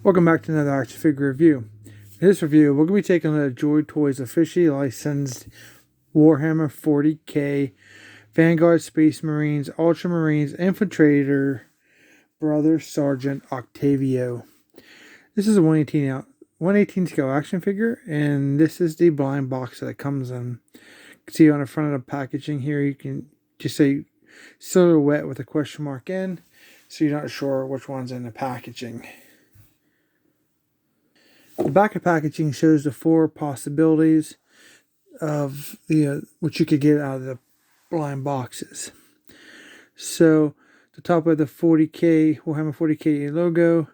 Welcome back to another action figure review. In this review, we're going to be taking a look at Joytoy's officially licensed Warhammer 40k Vanguard Space Marines, Ultramarines, Infiltrator, Brother Sergeant Octavio. This is a 118 scale action figure, and this is the blind box that it comes in. You can see on the front of the packaging here, you can just say silhouette with a question mark in, so you're not sure which one's in the packaging. The back of packaging shows the four possibilities of the what you could get out of the blind boxes. So the top of the 40k Warhammer 40k logo,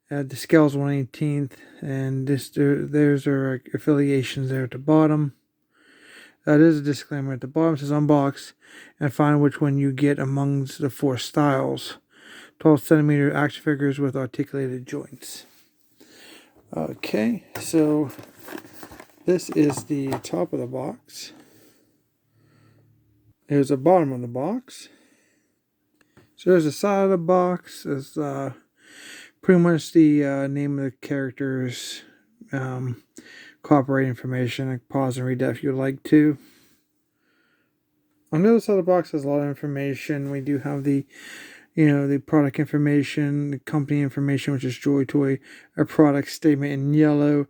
the scale's 1/18th, and there's our affiliations there at the bottom. There's a disclaimer at the bottom. It says unbox and find which one you get amongst the four styles. 12 centimeter action figures with articulated joints. Okay, so this is the top of the box. Here's the bottom of the box. So there's the side of the box. It's pretty much the name of the characters, copyright information. I can pause and read that if you'd like to. On the other side of the box, there's a lot of information. We do have the product information, the company information, which is Joytoy, a product statement in yellow,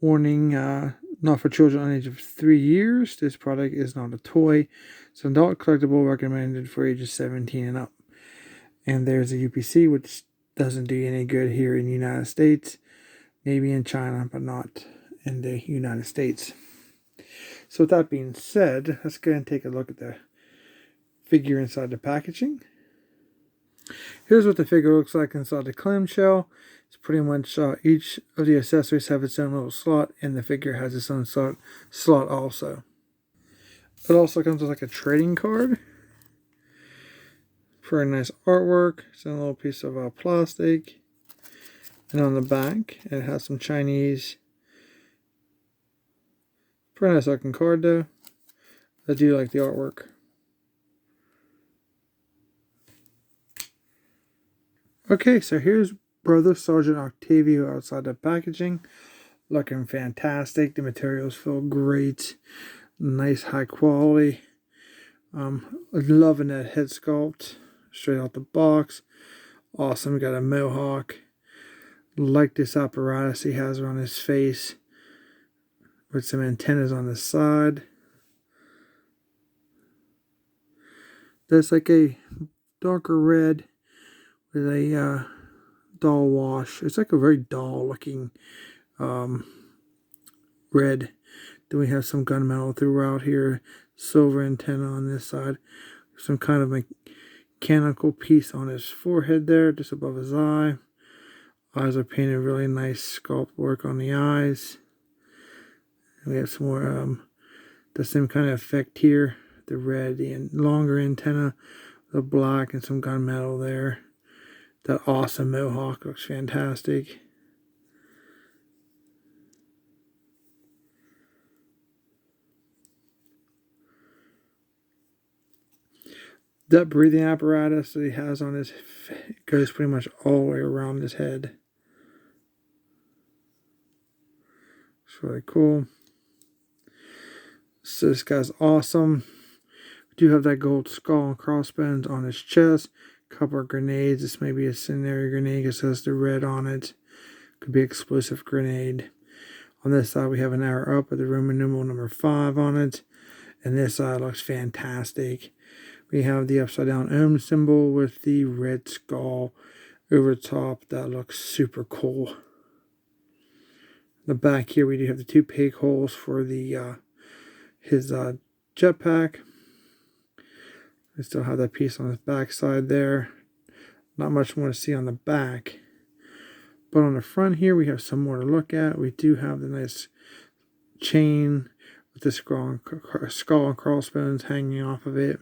warning, not for children under the age of 3 years. This product is not a toy. It's an adult collectible recommended for ages 17 and up. And there's a UPC, which doesn't do any good here in the United States. Maybe in China, but not in the United States. So with that being said, let's go and take a look at the figure inside the packaging. Here's what the figure looks like inside the clamshell. It's pretty much each of the accessories have its own little slot, and the figure has its own slot also. It also comes with like a trading card. Very nice artwork. It's a little piece of plastic. And on the back, it has some Chinese. Pretty nice looking card though. I do like the artwork. Okay, so here's Brother Sergeant Octavio outside the packaging. Looking fantastic. The materials feel great. Nice high quality. Loving that head sculpt. Straight out the box. Awesome. Got a mohawk. Like this apparatus he has around his face. With some antennas on the side. That's like a darker red with a dull wash. It's like a very dull looking red. Then we have some gunmetal throughout here. Silver antenna on this side. Some kind of mechanical piece on his forehead there, just above his eye. Eyes are painted really nice sculpt work on the eyes. And we have some more the same kind of effect here. The red, the longer antenna, the black, and some gunmetal there. That awesome mohawk looks fantastic. That breathing apparatus that he has on his goes pretty much all the way around his head. It's really cool. So this guy's awesome. We do have that gold skull and crossbones on his chest. Couple of grenades. This may be a scenario grenade because it has the red on it. Could be explosive grenade. On this side we have an arrow up with the Roman numeral number 5 on it. And this side looks fantastic. We have the upside down ohm symbol with the red skull over top. That looks super cool. The back here we do have the 2 pig holes for the his jetpack. We still have that piece on his back side there. Not much more to see on the back. But on the front here, we have some more to look at. We do have the nice chain with the skull and crossbones hanging off of it.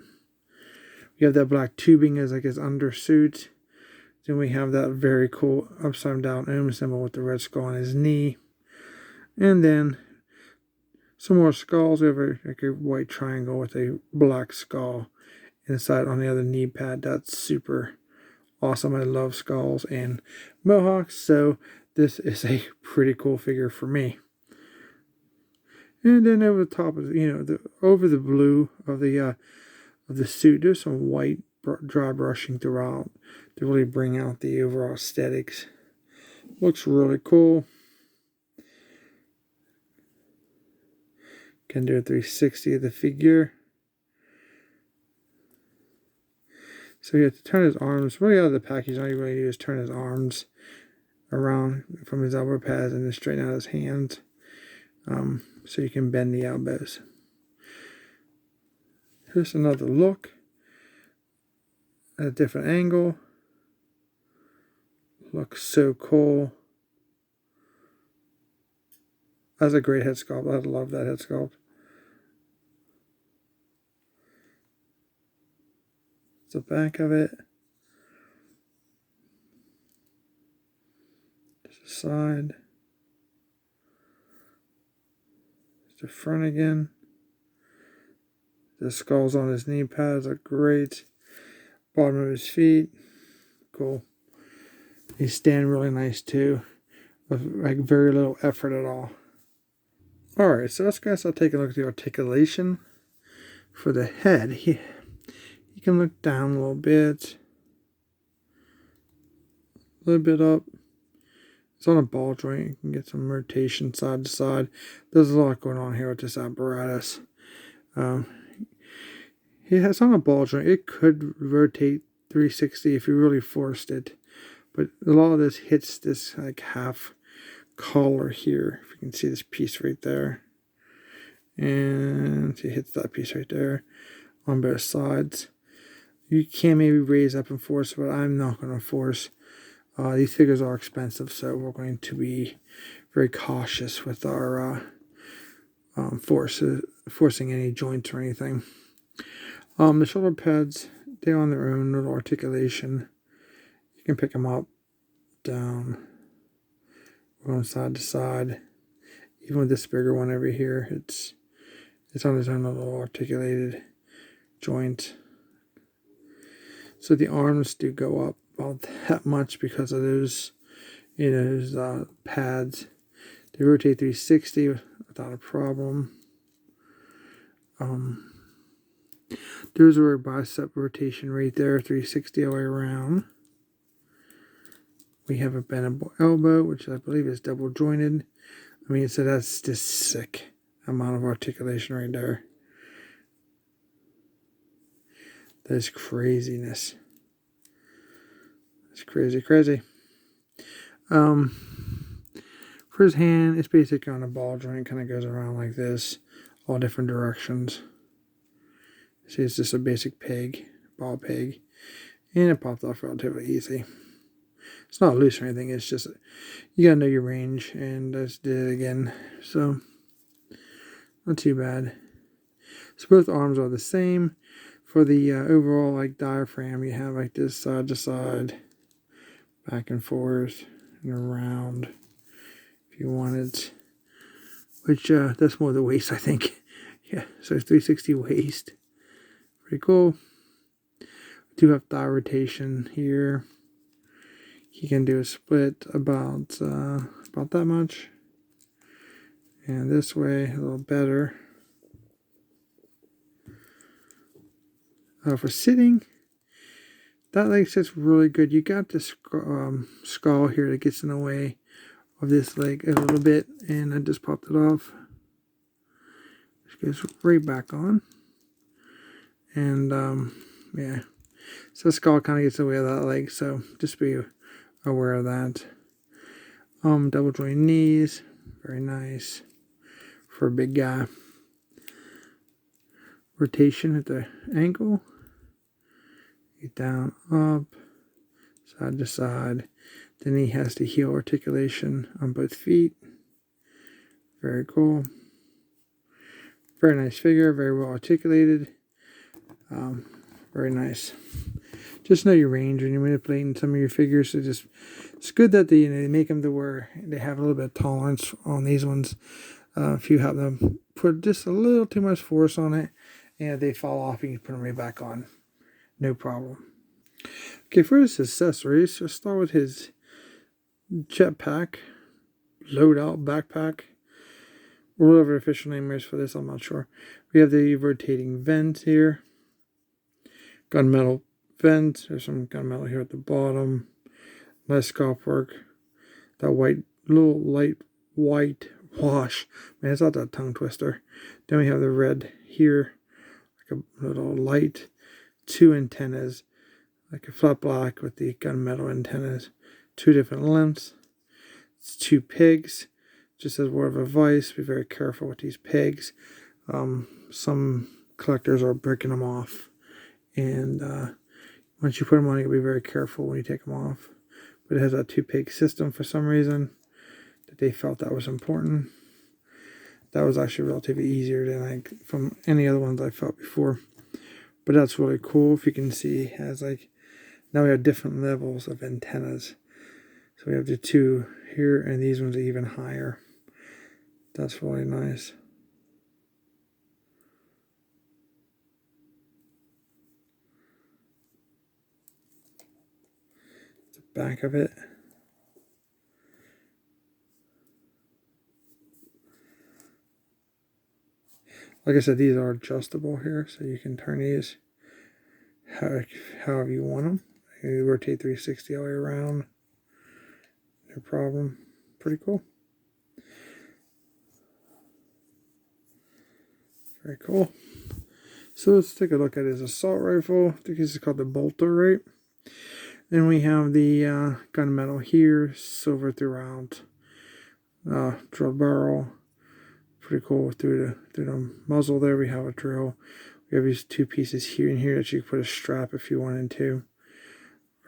We have that black tubing as like his undersuit. Then we have that very cool upside down ohm symbol with the red skull on his knee. And then some more skulls over like a white triangle with a black skull inside on the other knee pad. That's super awesome. I love skulls and mohawks. So this is a pretty cool figure for me. And then over the top of over the blue of the suit, there's some white dry brushing throughout to really bring out the overall aesthetics. Looks really cool. Can do a 360 of the figure. So you have to turn his arms. Really out of the package, all you really do is turn his arms around from his elbow pads and then straighten out his hands. So you can bend the elbows. Here's another look at a different angle. Looks so cool. That's a great head sculpt. I love that head sculpt. It's the back of it. There's the side. There's the front again. The skulls on his knee pads are great. Bottom of his feet. Cool. He's standing really nice too. With like very little effort at all. Alright, so let's guys, I'll take a look at the articulation for the head. He can look down a little bit up. It's on a ball joint. You can get some rotation side to side. There's a lot going on here with this apparatus. He has on a ball joint. It could rotate 360 if you really forced it, but a lot of this hits this like half collar here. If you can see this piece right there, and it hits that piece right there on both sides. You can maybe raise up and force, but I'm not going to force. These figures are expensive, so we're going to be very cautious with our forcing any joints or anything. The shoulder pads, they're on their own little articulation. You can pick them up, down, going side to side. Even with this bigger one over here, it's on its own little articulated joint. So the arms do go up about that much because of those, pads. They rotate 360 without a problem. There's a bicep rotation right there, 360 all the way around. We have a bendable elbow, which I believe is double jointed. I mean, so that's just sick amount of articulation right there. That is craziness. It's crazy. For his hand, it's basically on a ball joint. Kind of goes around like this, all different directions. See, it's just a basic peg, ball peg, and it popped off relatively easy. It's not loose or anything. It's just you gotta know your range, and I just did it again. So not too bad. So both arms are the same. For the overall like diaphragm, you have like this side to side, back and forth, and around. If you wanted, which that's more the waist, I think. Yeah, so 360 waist. Pretty cool. We do have thigh rotation here. He can do a split about that much, and this way a little better. For sitting, that leg sits really good. You got this skull here that gets in the way of this leg a little bit, and I just popped it off. Just goes right back on, and yeah, so the skull kind of gets in the way of that leg, so just be aware of that. Double joint knees, very nice for a big guy. Rotation at the ankle. Down, up, side to side. Then he has the heel articulation on both feet. Very cool. Very nice figure, very well articulated. Very nice. Just know your range when you're manipulating some of your figures. So it's good that they make them to where they have a little bit of tolerance on these ones. If you have them put just a little too much force on it, and they fall off, you can put them right back on. No problem. Okay, for his accessories, let's start with jetpack, loadout, backpack, or whatever the official name is for this, I'm not sure. We have the rotating vent here. Gunmetal vent. There's some gunmetal here at the bottom. Nice sculpt work. That little light white wash. Man, it's not that tongue twister. Then we have the red here. Like a little light. 2 antennas. Like a flat black with the gunmetal antennas. 2 different lengths. It's 2 pigs. Just as word of advice, be very careful with these pigs. Some collectors are breaking them off. And once you put them on, you gotta be very careful when you take them off. But it has a 2-pig system for some reason. That they felt that was important. That was actually relatively easier than from any other ones I felt before. But that's really cool. If you can see, it has now we have different levels of antennas. So we have the 2 here, and these ones are even higher. That's really nice. The back of it. Like I said, these are adjustable here, so you can turn these however you want them. You rotate 360 all the way around. No problem. Pretty cool. Very cool. So let's take a look at his assault rifle. I think this is called the Bolter, right? Then we have the gunmetal here, silver throughout. Drill barrel. Pretty cool through the muzzle there. We have a drill. We have these 2 pieces here and here that you can put a strap if you wanted to.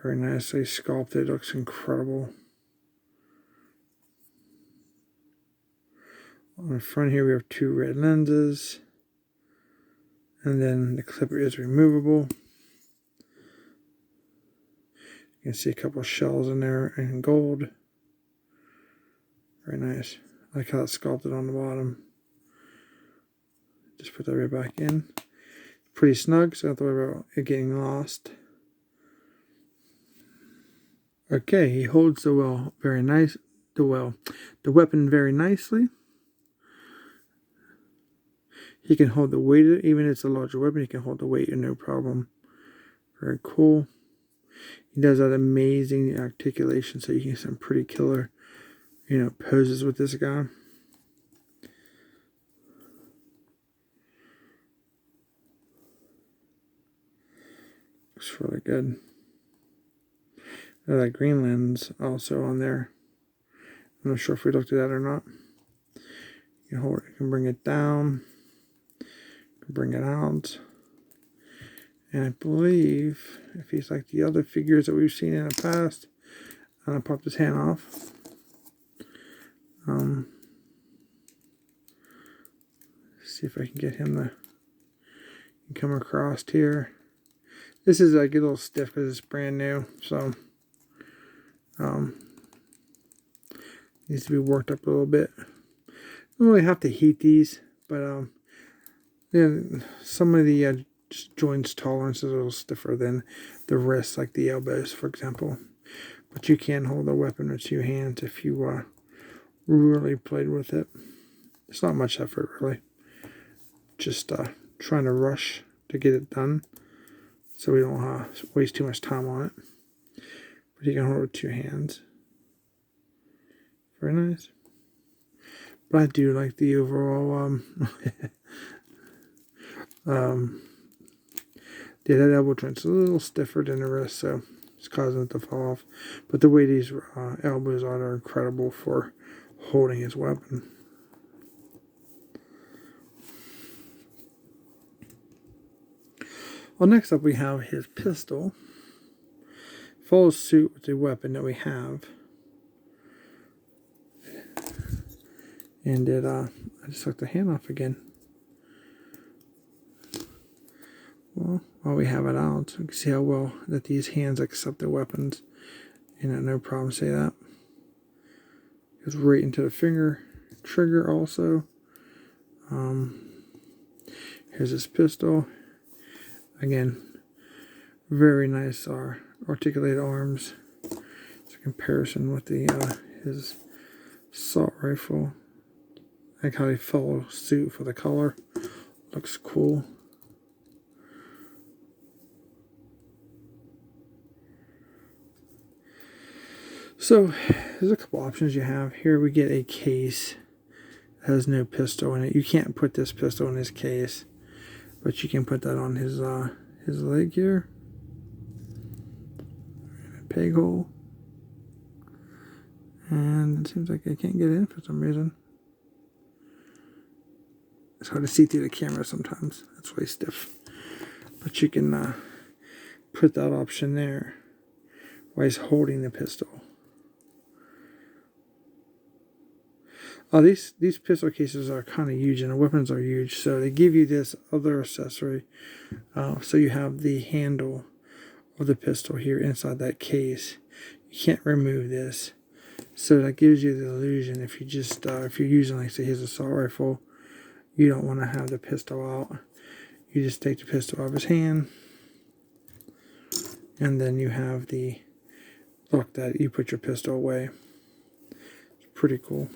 Very nicely sculpted. Looks incredible. On the front here we have 2 red lenses. And then the clipper is removable. You can see a couple of shells in there in gold. Very nice. I like how it's sculpted on the bottom. Just put that right back in. Pretty snug, so I don't have to worry about it getting lost. Okay, he holds the weapon very nicely. He can hold the weight, even if it's a larger weapon, he can hold the weight no problem. Very cool. He does that amazing articulation, so you can get some pretty killer, poses with this guy. Looks really good. That green lens also on there. I'm not sure if we looked at that or not. You can hold it, you can bring it down, you can bring it out. And I believe if he's like the other figures that we've seen in the past, and I popped his hand off. See if I can get him to come across here. This is like a little stiff because it's brand new, so needs to be worked up a little bit. Don't really have to heat these, but some of the joints tolerance is a little stiffer than the wrists, like the elbows, for example. But you can hold the weapon with 2 hands if you really played with it. It's not much effort, really. Just trying to rush to get it done, so we don't waste too much time on it. But you can hold it with 2 hands. Very nice. But I do like the overall that elbow joint's a little stiffer than the wrist, so it's causing it to fall off. But the way these elbows are incredible for holding his weapon. Well, next up we have his pistol. Follows suit with the weapon that we have. And I just took the hand off again. Well, while we have it out, you can see how well that these hands accept the weapons. No problem, say that. Goes right into the finger trigger also. Here's his pistol. Again, very nice articulated arms. So you comparison with the his assault rifle. I like how they follow suit for the color. Looks cool. So there's a couple options you have. Here we get a case that has no pistol in it. You can't put this pistol in his case, but you can put that on his leg here. Peg hole. And it seems like I can't get in for some reason. It's hard to see through the camera sometimes. That's way stiff. But you can put that option there while he's holding the pistol. These pistol cases are kind of huge, and the weapons are huge, so they give you this other accessory. So you have the handle of the pistol here inside that case. You can't remove this, so that gives you the illusion if you just if you're using, like, say, his assault rifle, you don't want to have the pistol out. You just take the pistol out of his hand, and then you have the look that you put your pistol away. It's pretty cool.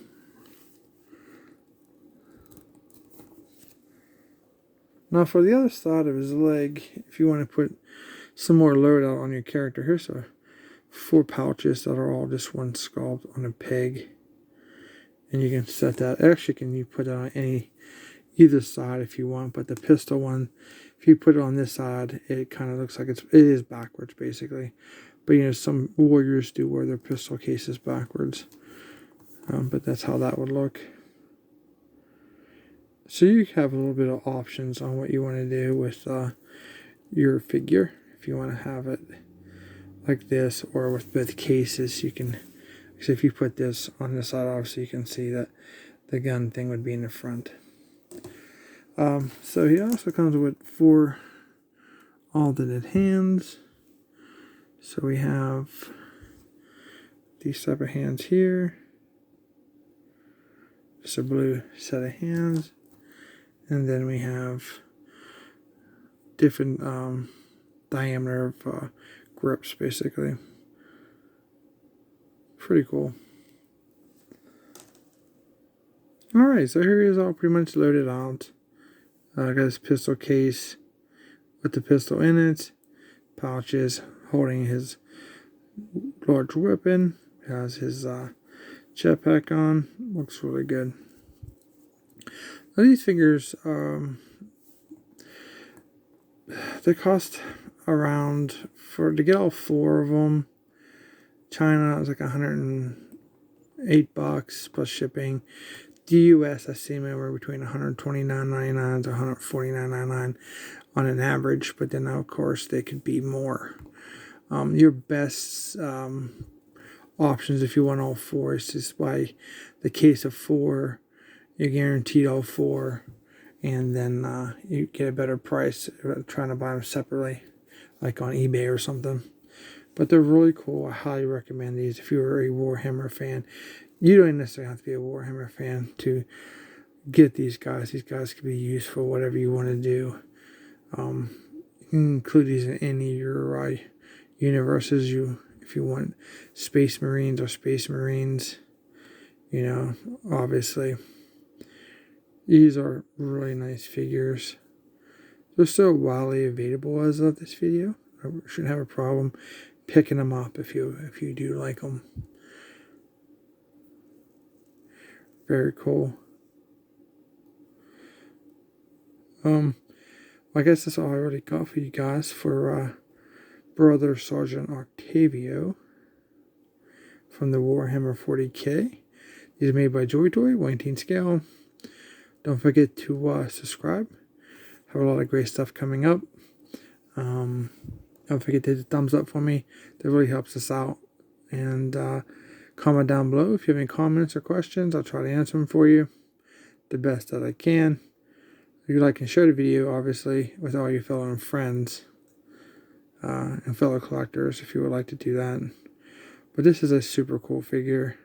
Now for the other side of his leg, if you want to put some more loadout on your character, here's 4 pouches that are all just one sculpt on a peg. And you can set that. Actually, you put that on either side if you want, but the pistol one, if you put it on this side, it kind of looks like it is backwards basically. But you know, some warriors do wear their pistol cases backwards. But that's how that would look. So you have a little bit of options on what you want to do with your figure. If you want to have it like this, or with both cases, you can. So if you put this on the side, obviously you can see that the gun thing would be in the front. So he also comes with 4 alternate hands. So we have these type of hands here. Just a blue set of hands. And then we have different diameter of grips, basically. Pretty cool. Alright, so here he is all pretty much loaded out. Got his pistol case with the pistol in it. Pouches holding his large weapon. Has his jetpack on. Looks really good. Now these figures, they cost around, to get all 4 of them, China was like $108 plus shipping. The US, I see them anywhere between $129.99 to $149.99 on an average, but then of course they could be more. Your best options if you want all 4 is just buy the case of 4. You're guaranteed all 4, and then you get a better price trying to buy them separately, like on eBay or something. But they're really cool. I highly recommend these if you're a Warhammer fan. You don't necessarily have to be a Warhammer fan to get these guys. These guys can be used for whatever you want to do. You can include these in any of your universes. If you want Space Marines or Space Marines, you know, obviously. These are really nice figures. They're so widely available as of this video. I shouldn't have a problem picking them up if you do like them. Very cool. I guess that's all I really got for you guys for Brother Sergeant Octavio from the Warhammer 40K. These are made by Joytoy, 1/18 scale. Don't forget to subscribe. Have a lot of great stuff coming up. Don't forget to hit the thumbs up for me. That really helps us out. And comment down below if you have any comments or questions. I'll try to answer them for you the best that I can. If you like and share the video, obviously, with all your fellow friends and fellow collectors, if you would like to do that. But this is a super cool figure.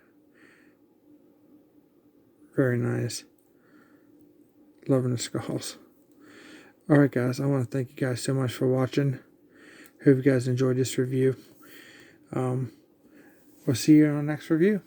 Very nice. Loving the skulls. Alright guys, I want to thank you guys so much for watching. Hope you guys enjoyed this review. We'll see you in the next review.